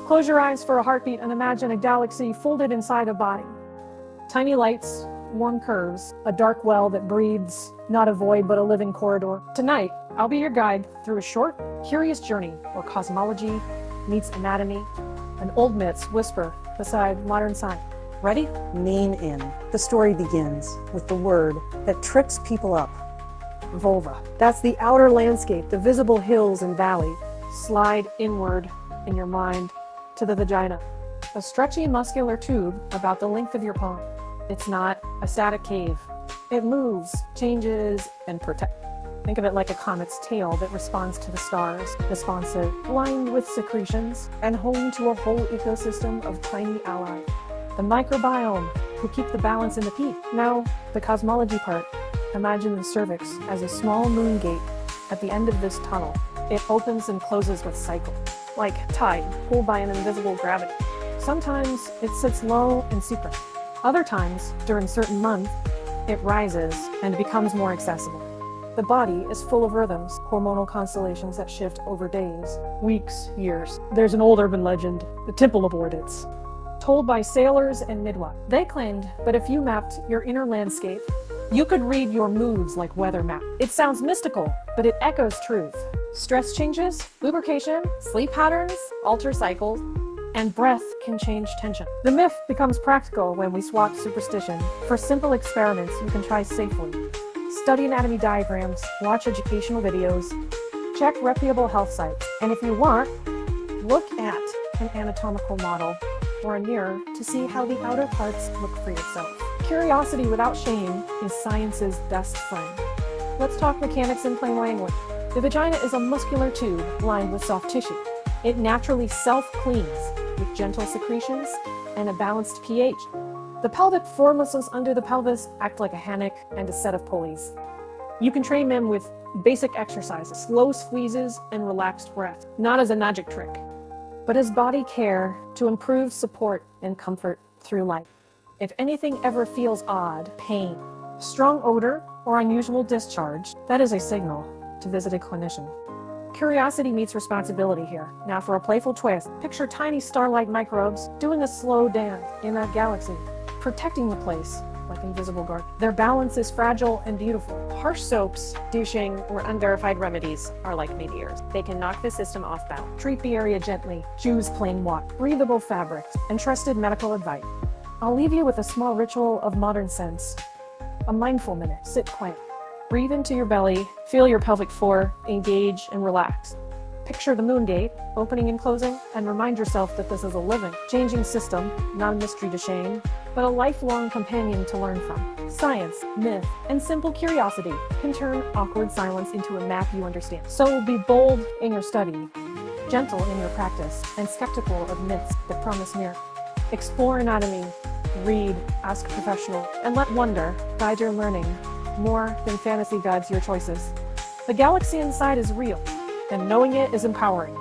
Close your eyes for a heartbeat and imagine a galaxy folded inside a body. Tiny lights, warm curves, a dark well that breathes, not a void but a living corridor. Tonight, I'll be your guide through a short, curious journey where cosmology meets anatomy and old myths whisper beside modern science. Ready? Lean in. The story begins with the word that trips people up. Vulva. That's the outer landscape, the visible hills and valleys. Slide inward in your mind to the vagina, a stretchy muscular tube about the length of your palm. It's not a static cave. It moves, changes, and protects. Think of it like a comet's tail that responds to the stars, responsive, lined with secretions, and home to a whole ecosystem of tiny allies. The microbiome, who keep the balance in the peak. Now, the cosmology part. Imagine the cervix as a small moon gate at the end of this tunnel. It opens and closes with cycle, like tide pulled by an invisible gravity. Sometimes it sits low and secret. Other times, during certain months, it rises and becomes more accessible. The body is full of rhythms, hormonal constellations that shift over days, weeks, years. There's an old urban legend, the Temple of Ordets, told by sailors and midwives. They claimed that if you mapped your inner landscape, you could read your moods like weather map. It sounds mystical, but it echoes truth. Stress changes, lubrication, sleep patterns, alter cycles, and breath can change tension. The myth becomes practical when we swap superstition for simple experiments you can try safely. Study anatomy diagrams, watch educational videos, check reputable health sites, and if you want, look at an anatomical model or a mirror to see how the outer parts look for yourself. Curiosity without shame is science's best friend. Let's talk mechanics in plain language. The vagina is a muscular tube lined with soft tissue. It naturally self-cleans with gentle secretions and a balanced pH. The pelvic floor muscles under the pelvis act like a hammock and a set of pulleys. You can train them with basic exercises, slow squeezes, and relaxed breath, not as a magic trick, but as body care to improve support and comfort through life. If anything ever feels odd, pain, strong odor, or unusual discharge, that is a signal to visit a clinician. Curiosity meets responsibility here. Now for a playful twist, picture tiny star-like microbes doing a slow dance in that galaxy, protecting the place like invisible guard. Their balance is fragile and beautiful. Harsh soaps, douching, or unverified remedies are like meteors. They can knock the system off balance. Treat the area gently, choose plain water, breathable fabrics, and trusted medical advice. I'll leave you with a small ritual of modern sense. A mindful minute. Sit quiet. Breathe into your belly, feel your pelvic floor, engage and relax. Picture the moon gate, opening and closing, and remind yourself that this is a living, changing system, not a mystery to shame, but a lifelong companion to learn from. Science, myth, and simple curiosity can turn awkward silence into a map you understand. So be bold in your study, gentle in your practice, and skeptical of myths that promise miracles. Explore anatomy, read, ask a professional, and let wonder guide your learning more than fantasy guides your choices. The galaxy inside is real, and knowing it is empowering.